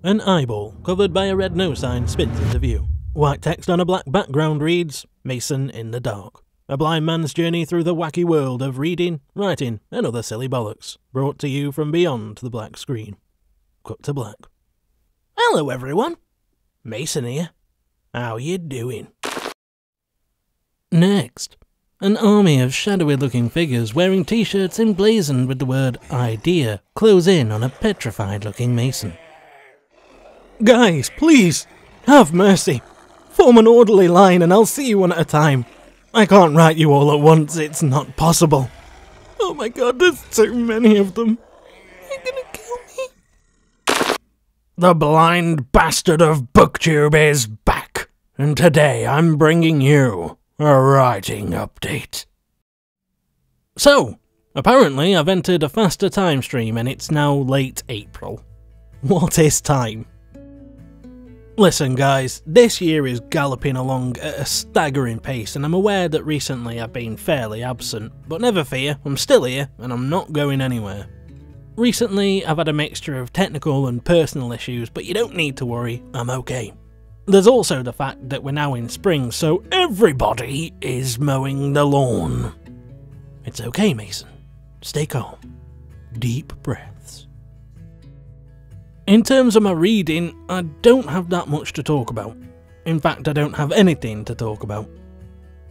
An eyeball covered by a red no sign spins into view. White text on a black background reads, Mason in the dark. A blind man's journey through the wacky world of reading, writing, and other silly bollocks. Brought to you from beyond the black screen. Cut to black. Hello everyone. Mason here. How you doing? Next. An army of shadowy looking figures wearing t-shirts emblazoned with the word idea close in on a petrified looking Mason. Guys, please, have mercy. Form an orderly line and I'll see you one at a time. I can't write you all at once, it's not possible. Oh my god, there's too many of them. You're gonna kill me. The blind bastard of Booktube is back, and today I'm bringing you a writing update. So, apparently I've entered a faster time stream and it's now late April. What is time? Listen guys, this year is galloping along at a staggering pace and I'm aware that recently I've been fairly absent, but never fear, I'm still here and I'm not going anywhere. Recently I've had a mixture of technical and personal issues, but you don't need to worry, I'm okay. There's also the fact that we're now in spring, so everybody is mowing the lawn. It's okay, Mason. Stay calm. Deep breaths. In terms of my reading, I don't have that much to talk about. In fact, I don't have anything to talk about.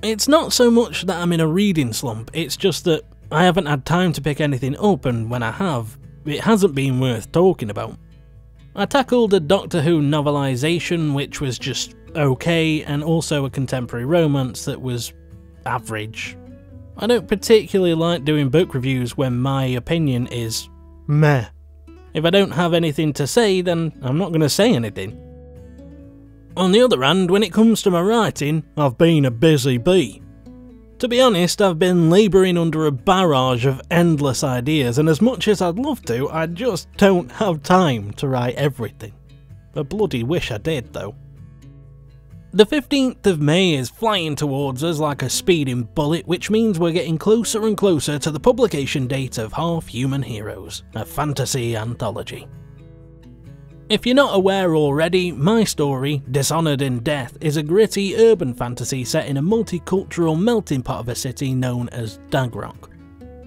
It's not so much that I'm in a reading slump, it's just that I haven't had time to pick anything up, and when I have, it hasn't been worth talking about. I tackled a Doctor Who novelisation which was just okay, and also a contemporary romance that was average. I don't particularly like doing book reviews when my opinion is meh. If I don't have anything to say, then I'm not going to say anything. On the other hand, when it comes to my writing, I've been a busy bee. To be honest, I've been labouring under a barrage of endless ideas, and as much as I'd love to, I just don't have time to write everything. I bloody wish I did, though. The 15th of May is flying towards us like a speeding bullet, which means we're getting closer and closer to the publication date of Half-Human Heroes, a fantasy anthology. If you're not aware already, my story, Dishonored in Death, is a gritty urban fantasy set in a multicultural melting pot of a city known as Dagrock.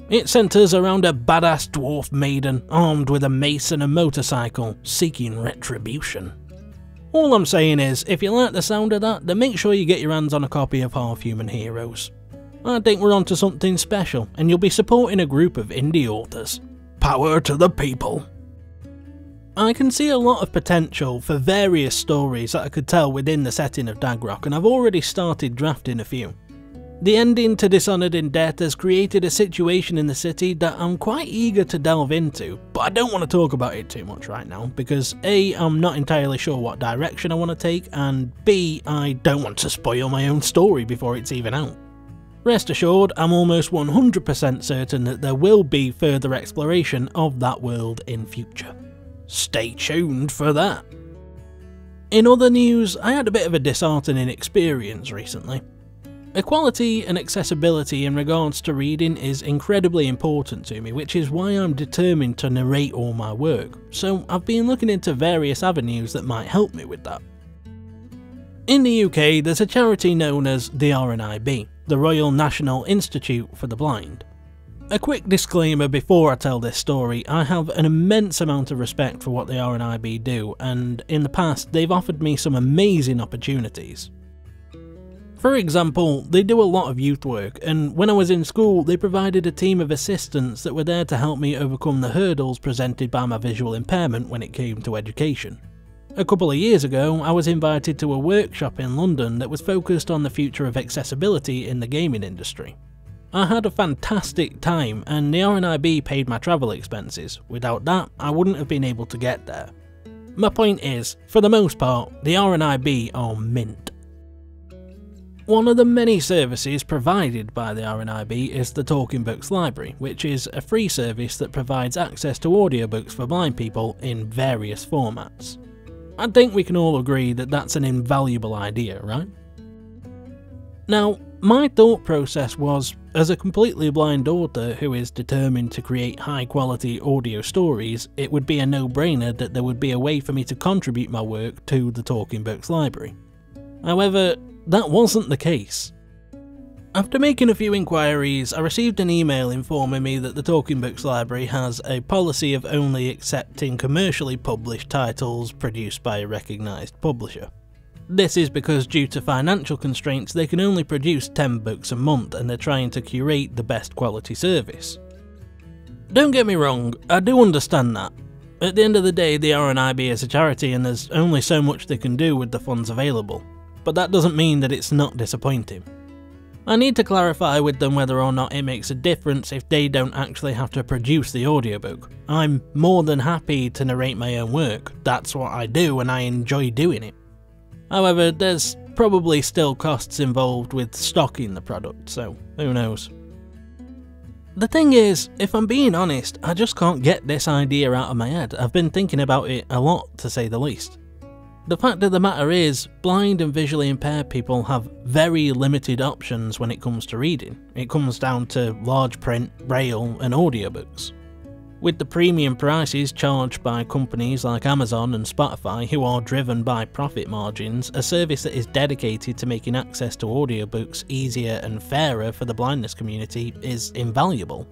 It centres around a badass dwarf maiden armed with a mace and a motorcycle, seeking retribution. All I'm saying is, if you like the sound of that, then make sure you get your hands on a copy of Half-Human Heroes. I think we're onto something special, and you'll be supporting a group of indie authors. Power to the people! I can see a lot of potential for various stories that I could tell within the setting of Dagrock, and I've already started drafting a few. The ending to Dishonored in Death has created a situation in the city that I'm quite eager to delve into, but I don't want to talk about it too much right now, because A, I'm not entirely sure what direction I want to take, and B, I don't want to spoil my own story before it's even out. Rest assured, I'm almost 100% certain that there will be further exploration of that world in future. Stay tuned for that. In other news, I had a bit of a disheartening experience recently. Equality and accessibility in regards to reading is incredibly important to me, which is why I'm determined to narrate all my work, so I've been looking into various avenues that might help me with that. In the UK, there's a charity known as the RNIB, the Royal National Institute for the Blind. A quick disclaimer before I tell this story, I have an immense amount of respect for what the RNIB do, and in the past they've offered me some amazing opportunities. For example, they do a lot of youth work, and when I was in school they provided a team of assistants that were there to help me overcome the hurdles presented by my visual impairment when it came to education. A couple of years ago, I was invited to a workshop in London that was focused on the future of accessibility in the gaming industry. I had a fantastic time, and the RNIB paid my travel expenses. Without that, I wouldn't have been able to get there. My point is, for the most part, the RNIB are mint. One of the many services provided by the RNIB is the Talking Books Library, which is a free service that provides access to audiobooks for blind people in various formats. I think we can all agree that that's an invaluable idea, right? Now, My thought process was, as a completely blind author who is determined to create high quality audio stories, it would be a no-brainer that there would be a way for me to contribute my work to the Talking Books library. However, that wasn't the case. After making a few inquiries, I received an email informing me that the Talking Books library has a policy of only accepting commercially published titles produced by a recognised publisher. This is because due to financial constraints they can only produce 10 books a month and they're trying to curate the best quality service. Don't get me wrong, I do understand that. At the end of the day, the RNIB is a charity and there's only so much they can do with the funds available, but that doesn't mean that it's not disappointing. I need to clarify with them whether or not it makes a difference if they don't actually have to produce the audiobook. I'm more than happy to narrate my own work, that's what I do and I enjoy doing it. However, there's probably still costs involved with stocking the product, so who knows. The thing is, if I'm being honest, I just can't get this idea out of my head. I've been thinking about it a lot, to say the least. The fact of the matter is, blind and visually impaired people have very limited options when it comes to reading. It comes down to large print, braille and audiobooks. With the premium prices charged by companies like Amazon and Spotify, who are driven by profit margins, a service that is dedicated to making access to audiobooks easier and fairer for the blindness community is invaluable.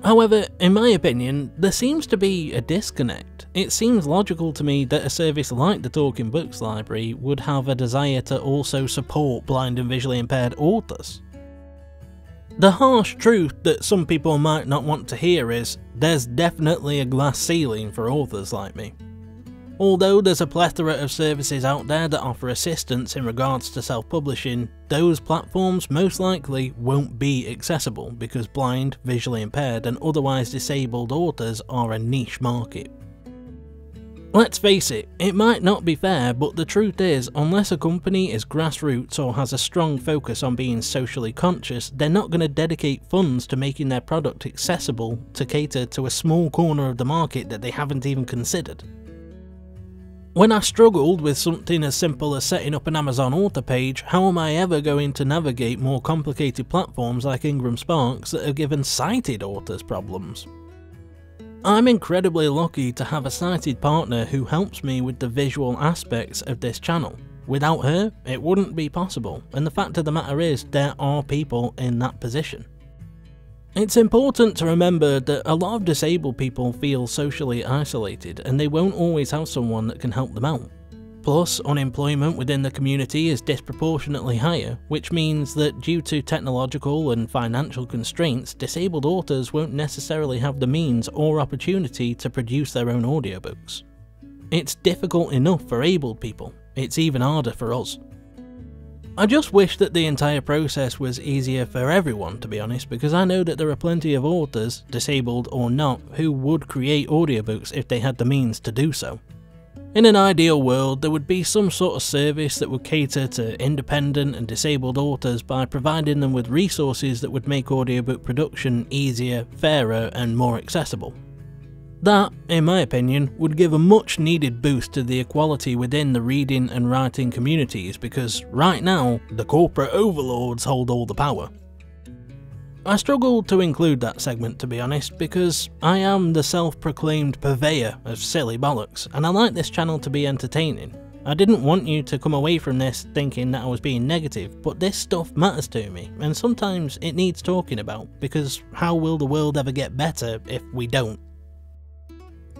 However, in my opinion, there seems to be a disconnect. It seems logical to me that a service like the Talking Books library would have a desire to also support blind and visually impaired authors. The harsh truth that some people might not want to hear is, there's definitely a glass ceiling for authors like me. Although there's a plethora of services out there that offer assistance in regards to self-publishing, those platforms most likely won't be accessible because blind, visually impaired and otherwise disabled authors are a niche market. Let's face it, it might not be fair, but the truth is, unless a company is grassroots or has a strong focus on being socially conscious, they're not going to dedicate funds to making their product accessible to cater to a small corner of the market that they haven't even considered. When I struggled with something as simple as setting up an Amazon author page, how am I ever going to navigate more complicated platforms like Ingram Sparks that have given sighted authors problems? I'm incredibly lucky to have a sighted partner who helps me with the visual aspects of this channel. Without her, it wouldn't be possible, and the fact of the matter is, there are people in that position. It's important to remember that a lot of disabled people feel socially isolated and they won't always have someone that can help them out. Plus, unemployment within the community is disproportionately higher, which means that due to technological and financial constraints, disabled authors won't necessarily have the means or opportunity to produce their own audiobooks. It's difficult enough for abled people, it's even harder for us. I just wish that the entire process was easier for everyone, to be honest, because I know that there are plenty of authors, disabled or not, who would create audiobooks if they had the means to do so. In an ideal world, there would be some sort of service that would cater to independent and disabled authors by providing them with resources that would make audiobook production easier, fairer and more accessible. That, in my opinion, would give a much needed boost to the equality within the reading and writing communities because right now, the corporate overlords hold all the power. I struggled to include that segment, to be honest, because I am the self-proclaimed purveyor of silly bollocks and I like this channel to be entertaining. I didn't want you to come away from this thinking that I was being negative, but this stuff matters to me and sometimes it needs talking about because how will the world ever get better if we don't?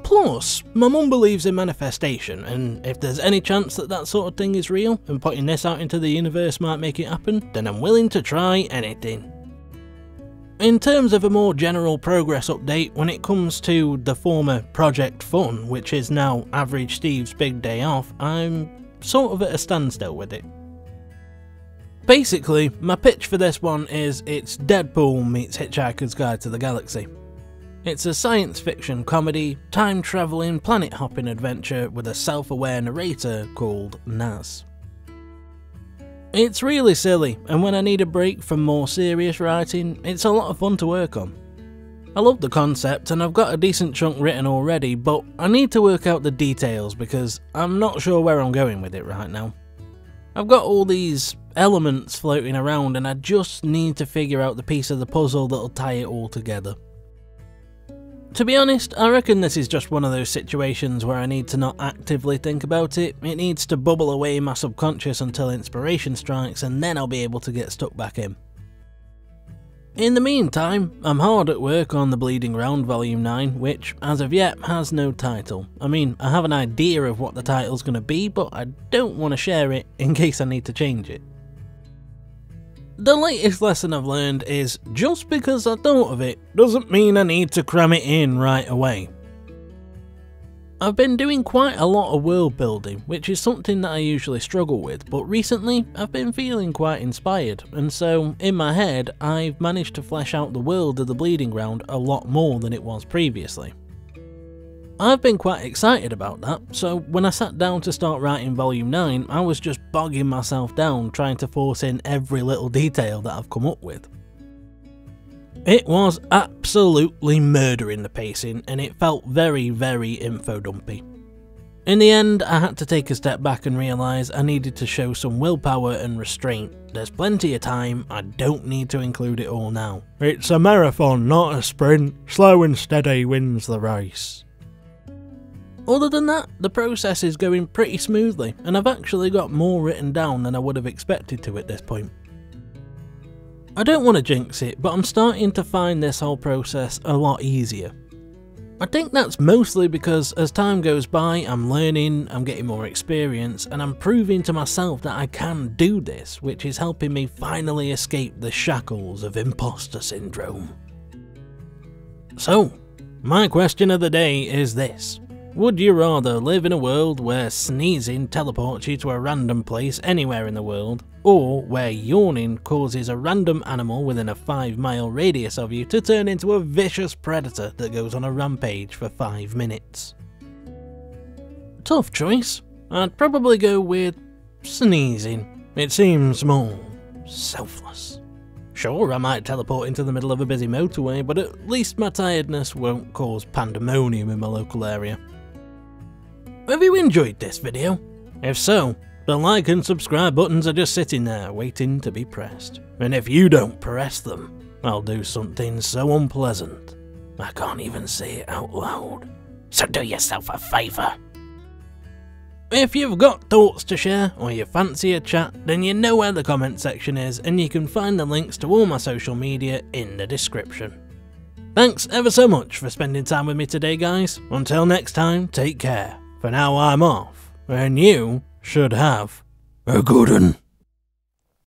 Plus, my mum believes in manifestation, and if there's any chance that that sort of thing is real, and putting this out into the universe might make it happen, then I'm willing to try anything. In terms of a more general progress update, when it comes to the former Project Fun, which is now Average Steve's Big Day Off, I'm sort of at a standstill with it. Basically, my pitch for this one is it's Deadpool meets Hitchhiker's Guide to the Galaxy. It's a science fiction comedy, time-travelling, planet-hopping adventure with a self-aware narrator called Naz. It's really silly, and when I need a break from more serious writing, it's a lot of fun to work on. I love the concept and I've got a decent chunk written already, but I need to work out the details because I'm not sure where I'm going with it right now. I've got all these elements floating around and I just need to figure out the piece of the puzzle that'll tie it all together. To be honest, I reckon this is just one of those situations where I need to not actively think about it. It needs to bubble away in my subconscious until inspiration strikes, and then I'll be able to get stuck back in. In the meantime, I'm hard at work on the Bleeding Ground Volume 9, which, as of yet, has no title. I mean, I have an idea of what the title's going to be, but I don't want to share it in case I need to change it. The latest lesson I've learned is, just because I thought of it, doesn't mean I need to cram it in right away. I've been doing quite a lot of world building, which is something that I usually struggle with, but recently I've been feeling quite inspired, and so, in my head, I've managed to flesh out the world of the Bleeding Ground a lot more than it was previously. I've been quite excited about that, so when I sat down to start writing Volume 9, I was just bogging myself down trying to force in every little detail that I've come up with. It was absolutely murdering the pacing, and it felt very, very info-dumpy. In the end, I had to take a step back and realise I needed to show some willpower and restraint. There's plenty of time, I don't need to include it all now. It's a marathon, not a sprint. Slow and steady wins the race. Other than that, the process is going pretty smoothly, and I've actually got more written down than I would have expected to at this point. I don't want to jinx it, but I'm starting to find this whole process a lot easier. I think that's mostly because as time goes by, I'm learning, I'm getting more experience, and I'm proving to myself that I can do this, which is helping me finally escape the shackles of imposter syndrome. So, my question of the day is this. Would you rather live in a world where sneezing teleports you to a random place anywhere in the world, or where yawning causes a random animal within a 5-mile radius of you to turn into a vicious predator that goes on a rampage for 5 minutes? Tough choice. I'd probably go with sneezing. It seems more selfless. Sure, I might teleport into the middle of a busy motorway, but at least my tiredness won't cause pandemonium in my local area. Have you enjoyed this video? If so, the like and subscribe buttons are just sitting there waiting to be pressed. And if you don't press them, I'll do something so unpleasant I can't even say it out loud. So do yourself a favour. If you've got thoughts to share or you fancy a chat, then you know where the comment section is, and you can find the links to all my social media in the description. Thanks ever so much for spending time with me today, guys. Until next time, take care. For now I'm off, and you should have a good one.